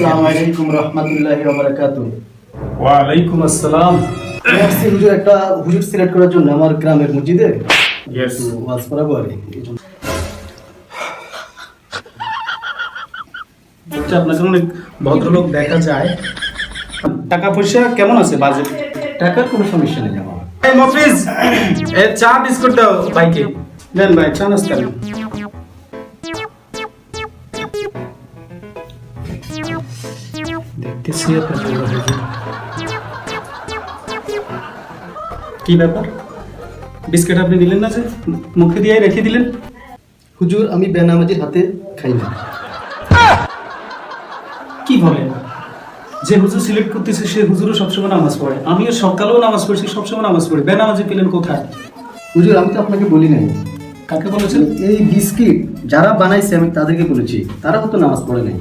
আসসালামু আলাইকুম রহমতুল্লাহি ওয়া বারাকাতুহু। ওয়া আলাইকুম আসসালাম। আসছি হুজুর, একটা হুজুর সিলেক্ট করার জন্য আমার গ্রামের মসজিদে ইয়েস, ওয়াজ করাবো আর কি। আপনাকে অনেক ভদ্রলোক দেখা যায়। টাকা পয়সা কেমন আছে বাজেট? টাকার কোনো সমস্যা নেই আমার। এই মফিজ, এ চা বিস্কুট দাও ভাইকে। নেন ভাই, চা নাস্তা নেন। দেখতেছি আপনার কি ব্যাপার? বিস্কুট আপনি দিলেন না যে, মুখে দিয়ে রেখে দিলেন? হুজুর, আমি বেনামাজির হাতে খাই না। কি বলেন? যে হুজুর সিলেক্ট করতেছে সে হুজুরও সবসময় নামাজ পড়ে, আমিও সকালেও নামাজ পড়ছি, সবসময় নামাজ পড়ি। বেনামাজি পেলেন কোথায়? হুজুর, আমি তো আপনাকে বলি নাই। কাকে বলেছেন? এই বিস্কিট যারা বানাইছে আমি তাদেরকে বলেছি, তারাও তো নামাজ পড়ে নাই।